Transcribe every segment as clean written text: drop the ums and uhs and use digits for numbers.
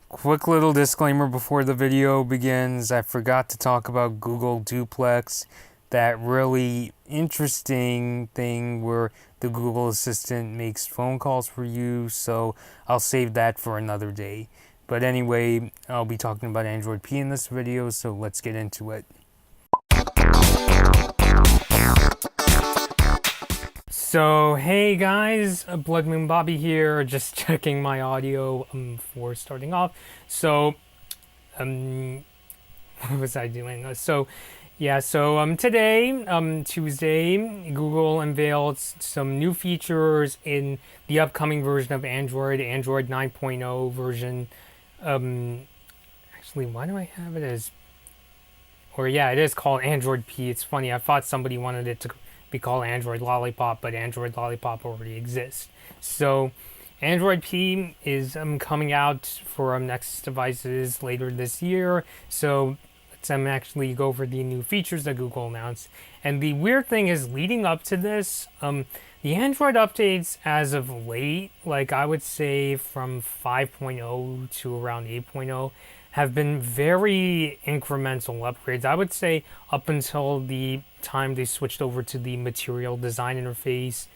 Quick little disclaimer before the video begins. I forgot to talk about Google Duplex, that really interesting thing where the Google Assistant makes phone calls for you, so I'll save that for another day. But anyway, I'll be talking about Android P in this video, so let's get into it. So, hey guys, Blood Moon Bobby here, just checking my audio for starting off. So, what was I doing? Today, Tuesday, Google unveiled some new features in the upcoming version of Android 9.0 version. Actually, why do I have it as... it is called Android P. It's funny, I thought somebody wanted it to be called Android Lollipop, but Android Lollipop already exists. So Android P is coming out for Nexus devices later this year. So let's actually go over the new features that Google announced. And the weird thing is, leading up to this, the Android updates as of late, like I would say from 5.0 to around 8.0, have been very incremental upgrades. I would say up until the time they switched over to the material design interface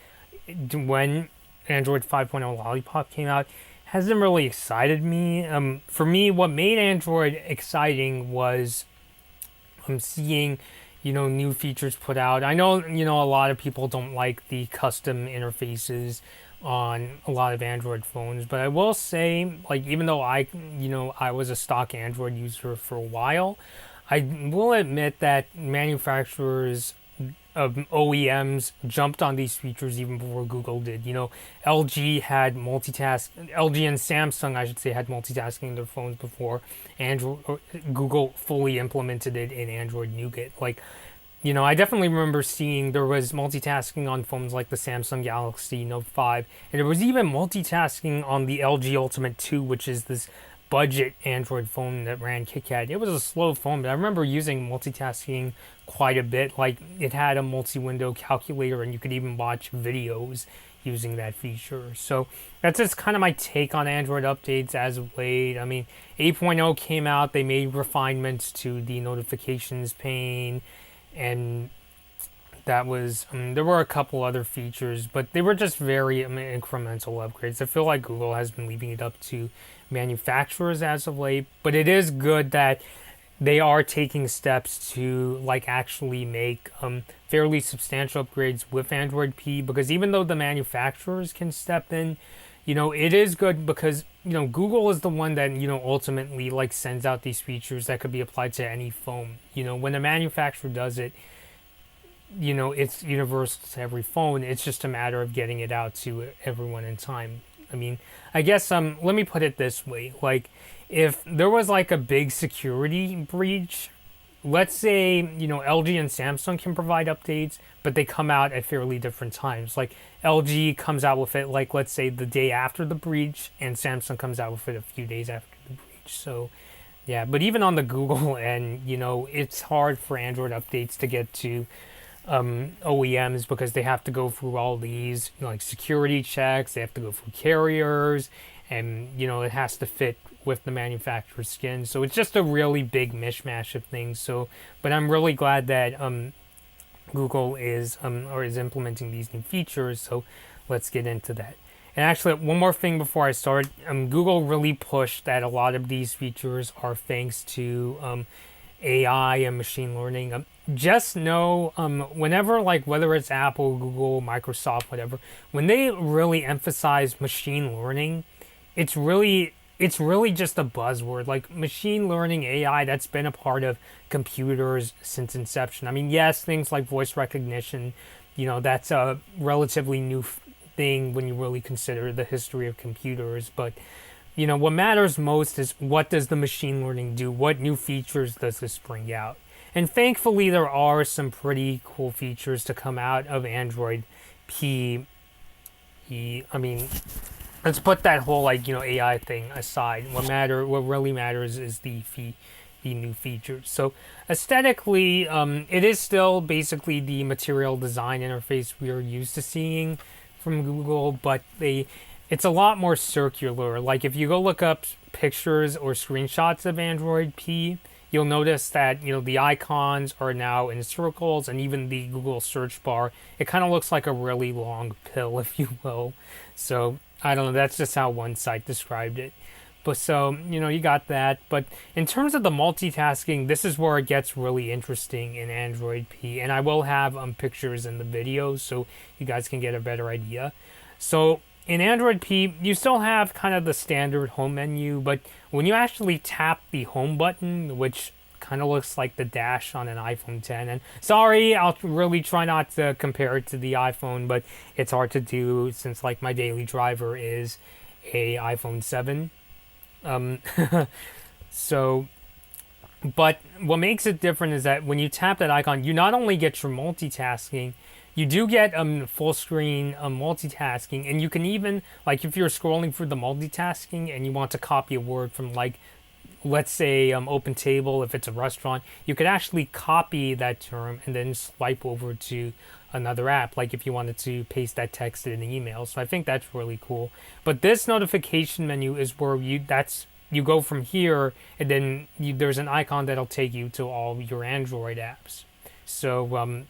when Android 5.0 Lollipop came out, hasn't really excited me. For me, what made Android exciting was seeing new features put out. I know a lot of people don't like the custom interfaces on a lot of Android phones, but I will say, like, even though I was a stock Android user for a while, I will admit that manufacturers of OEMs jumped on these features even before Google did. LG had LG and Samsung, I should say, had multitasking in their phones before Google fully implemented it in Android Nougat. I definitely remember seeing there was multitasking on phones like the Samsung Galaxy Note 5, and there was even multitasking on the LG Ultimate 2, which is this budget Android phone that ran KitKat. It was a slow phone, but I remember using multitasking quite a bit. Like, it had a multi-window calculator, and you could even watch videos using that feature. So that's just kind of my take on Android updates as of late. I mean, 8.0 came out, they made refinements to the notifications pane, and that was there were a couple other features, but they were just very incremental upgrades. I feel like Google has been leaving it up to manufacturers as of late, but it is good that they are taking steps to actually make fairly substantial upgrades with Android P, because even though the manufacturers can step in, it is good because Google is the one that ultimately sends out these features that could be applied to any phone. When a manufacturer does it, it's universal to every phone. It's just a matter of getting it out to everyone in time. I mean, I guess let me put it this way: if there was a big security breach, let's say LG and Samsung can provide updates, but they come out at fairly different times. Like, LG comes out with it let's say the day after the breach, and Samsung comes out with it a few days after the breach. So yeah, but even on the Google end, it's hard for Android updates to get to OEMs because they have to go through all these security checks. They have to go through carriers, and it has to fit with the manufacturer's skin. So it's just a really big mishmash of things. So, but I'm really glad that Google is implementing these new features. So let's get into that. And actually, one more thing before I start, Google really pushed that a lot of these features are thanks to AI and machine learning. Just know, whenever, whether it's Apple, Google, Microsoft, whatever, when they really emphasize machine learning, it's really just a buzzword. Machine learning, AI, that's been a part of computers since inception. I mean, yes, things like voice recognition, that's a relatively new thing when you really consider the history of computers. But what matters most is, what does the machine learning do? What new features does this bring out? And thankfully, there are some pretty cool features to come out of Android P. I mean, let's put that whole AI thing aside. What really matters is the new features. So aesthetically, it is still basically the material design interface we are used to seeing from Google, but they it's a lot more circular. Like if you go look up pictures or screenshots of Android P, you'll notice that the icons are now in circles, and even the Google search bar, it kind of looks like a really long pill, if you will. So I don't know. That's just how one site described it. But so you got that. But in terms of the multitasking, this is where it gets really interesting in Android P, and I will have pictures in the video so you guys can get a better idea. So in Android P, you still have kind of the standard home menu, but when you actually tap the home button, which kind of looks like the dash on an iPhone 10, and sorry, I'll really try not to compare it to the iPhone, but it's hard to do since like my daily driver is a iPhone 7. Um, so, but what makes it different is that when you tap that icon, you not only get your multitasking, you do get full screen multitasking, and you can even, like, if you're scrolling through the multitasking and you want to copy a word from, like, let's say open table, if it's a restaurant, you could actually copy that term and then swipe over to another app, like if you wanted to paste that text in an email. So I think that's really cool. But this notification menu is where you go from here, and then there's an icon that'll take you to all your Android apps. So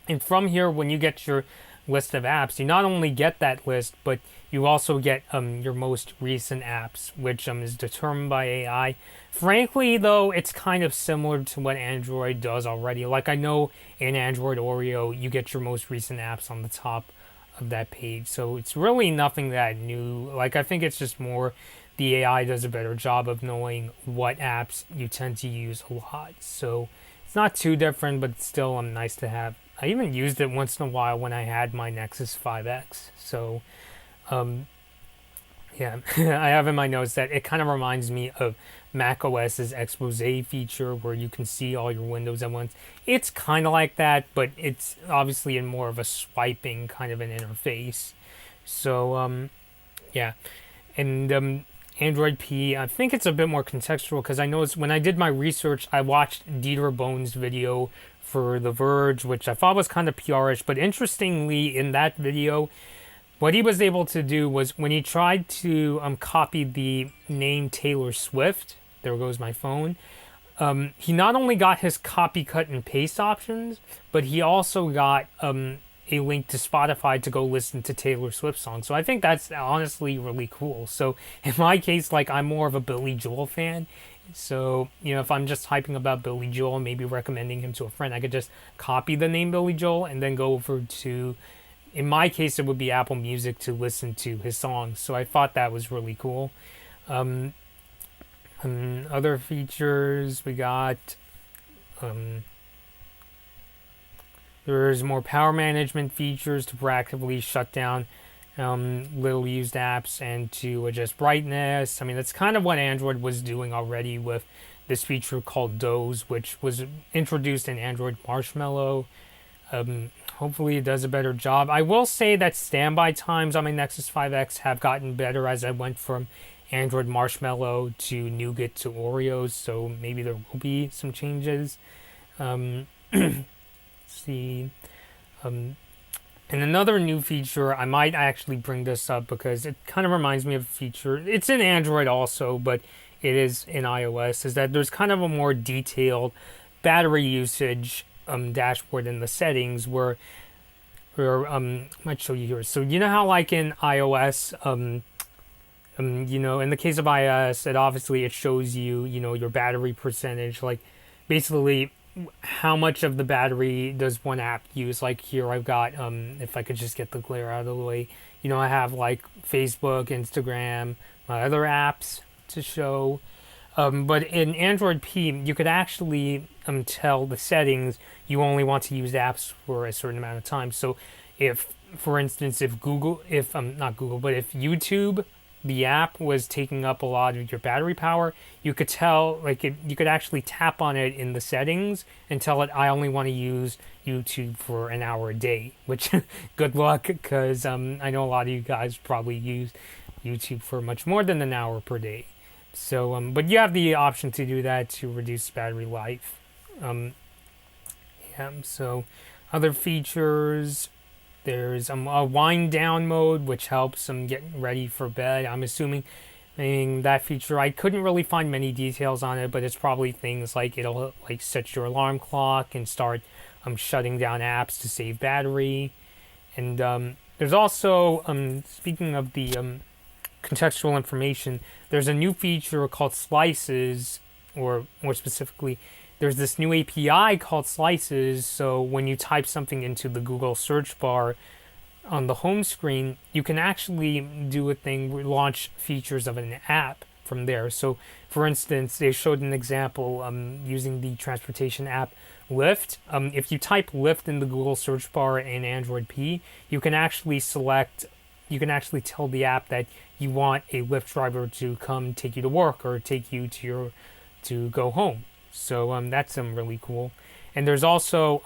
and from here, when you get your list of apps, you not only get that list, but you also get your most recent apps, which is determined by AI. Frankly, though, it's kind of similar to what Android does already. Like, I know in Android Oreo, you get your most recent apps on the top of that page. So it's really nothing that new. Like, I think it's just more the AI does a better job of knowing what apps you tend to use a lot. So it's not too different, but it's still nice to have. I even used it once in a while when I had my Nexus 5X. So, yeah, I have in my notes that it kind of reminds me of macOS's expose feature where you can see all your windows at once. It's kind of like that, but it's obviously in more of a swiping kind of an interface. So, yeah. And Android P, I think it's a bit more contextual because I noticed when I did my research, I watched Dieter Bohn's video for The Verge, which I thought was kind of PR-ish. But interestingly, in that video, what he was able to do was when he tried to copy the name Taylor Swift, there goes my phone, he not only got his copy, cut, and paste options, but he also got a link to Spotify to go listen to Taylor Swift songs. So I think that's honestly really cool. So in my case, like, I'm more of a Billy Joel fan. So, if I'm just hyping about Billy Joel, maybe recommending him to a friend, I could just copy the name Billy Joel and then go over to, in my case, it would be Apple Music to listen to his songs. So I thought that was really cool. Other features we got, there's more power management features to proactively shut down little used apps and to adjust brightness. I mean, that's kind of what Android was doing already with this feature called Doze, which was introduced in Android Marshmallow. Hopefully it does a better job. I will say that standby times on my Nexus 5X have gotten better as I went from Android Marshmallow to Nougat to Oreos, so maybe there will be some changes. Let's see. And another new feature, I might actually bring this up because it kind of reminds me of a feature. It's in Android also, but it is in iOS, is that there's kind of a more detailed battery usage dashboard in the settings where I might show you here. So you know how like in iOS, in the case of iOS, it shows you, your battery percentage, like basically how much of the battery does one app use. Like here I've got, if I could just get the glare out of the way, I have like Facebook, Instagram, my other apps to show. But in Android P, you could actually tell the settings you only want to use apps for a certain amount of time. So if, for instance, if YouTube, the app, was taking up a lot of your battery power, you could tell, you could actually tap on it in the settings and tell it, I only want to use YouTube for an hour a day, which good luck, because I know a lot of you guys probably use YouTube for much more than an hour per day. So, but you have the option to do that to reduce battery life. So other features, There's a wind down mode, which helps them get ready for bed. I'm assuming that feature. I couldn't really find many details on it, but it's probably things like it'll like set your alarm clock and start shutting down apps to save battery. And there's also, speaking of the contextual information, there's a new feature called Slices, or more specifically, there's this new API called Slices. So when you type something into the Google search bar on the home screen, you can actually do a thing, launch features of an app from there. So, for instance, they showed an example using the transportation app Lyft. If you type Lyft in the Google search bar in Android P, you can actually tell the app that you want a Lyft driver to come take you to work or take you to go home. So that's really cool. And there's also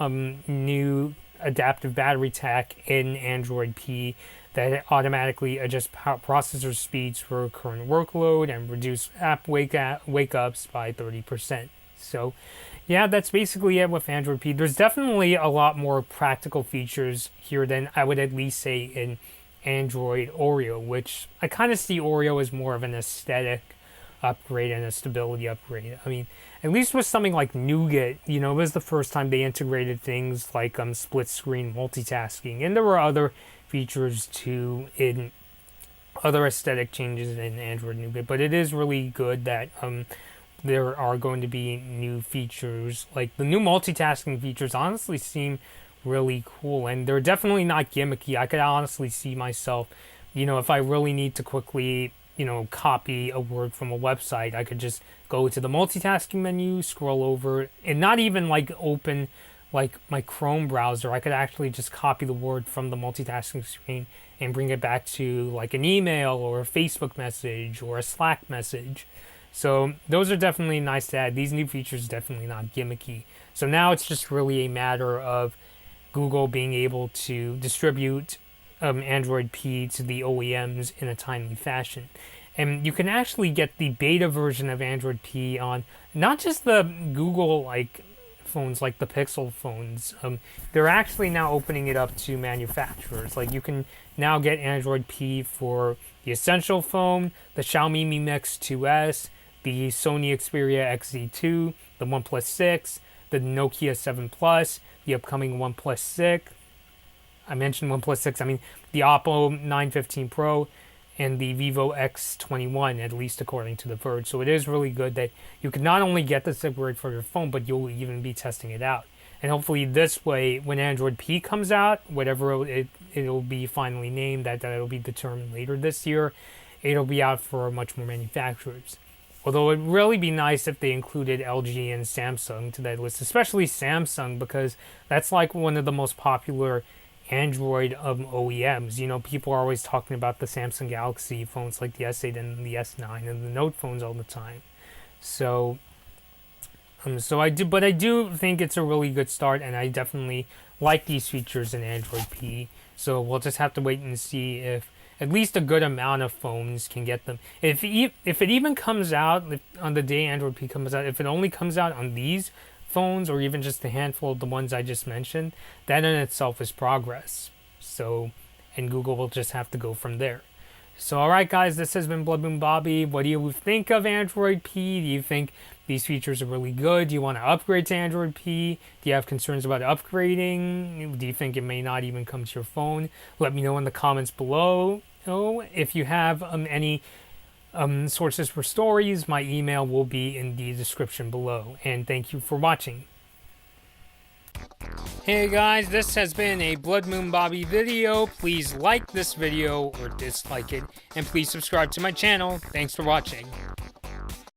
new adaptive battery tech in Android P that automatically adjusts processor speeds for current workload and reduce app wake-ups by 30%. So yeah, that's basically it with Android P. There's definitely a lot more practical features here than I would at least say in Android Oreo, which I kind of see Oreo as more of an aesthetic upgrade and a stability upgrade. I mean, at least with something like Nougat, it was the first time they integrated things like split screen multitasking, and there were other features too in other aesthetic changes in Android Nougat. But it is really good that there are going to be new features. Like the new multitasking features honestly seem really cool, and they're definitely not gimmicky. I could honestly see myself, if I really need to quickly copy a word from a website, I could just go to the multitasking menu, scroll over, and not even like open like my Chrome browser. I could actually just copy the word from the multitasking screen and bring it back to like an email or a Facebook message or a Slack message. So those are definitely nice to add. These new features definitely not gimmicky. So now it's just really a matter of Google being able to distribute Android P to the OEMs in a timely fashion. And you can actually get the beta version of Android P on not just the Google like phones, like the Pixel phones. They're actually now opening it up to manufacturers. Like you can now get Android P for the Essential phone, the Xiaomi Mi Mix 2S, the Sony Xperia XZ2, the OnePlus 6, the Nokia 7 Plus, the upcoming OnePlus 6. I mentioned OnePlus 6, I mean the Oppo 915 Pro and the Vivo X21, at least according to The Verge. So it is really good that you can not only get this upgrade for your phone, but you'll even be testing it out. And hopefully this way, when Android P comes out, whatever it'll be finally named, that it'll be determined later this year, it'll be out for much more manufacturers. Although it'd really be nice if they included LG and Samsung to that list, especially Samsung, because that's like one of the most popular Android OEMs. People are always talking about the Samsung Galaxy phones like the S8 and the S9 and the Note phones all the time. So I do think it's a really good start, and I definitely like these features in Android P. So we'll just have to wait and see if at least a good amount of phones can get them. If it even comes out on the day Android P comes out, if it only comes out on these phones or even just a handful of the ones I just mentioned, that in itself is progress. So, and Google will just have to go from there. So, alright guys, this has been Blood Moon Bobby. What do you think of Android P? Do you think these features are really good? Do you want to upgrade to Android P? Do you have concerns about upgrading? Do you think it may not even come to your phone? Let me know in the comments below. If you have any sources for stories, my email will be in the description below. And thank you for watching. Hey guys, this has been a Blood Moon Bobby video. Please like this video or dislike it, and please subscribe to my channel. Thanks for watching.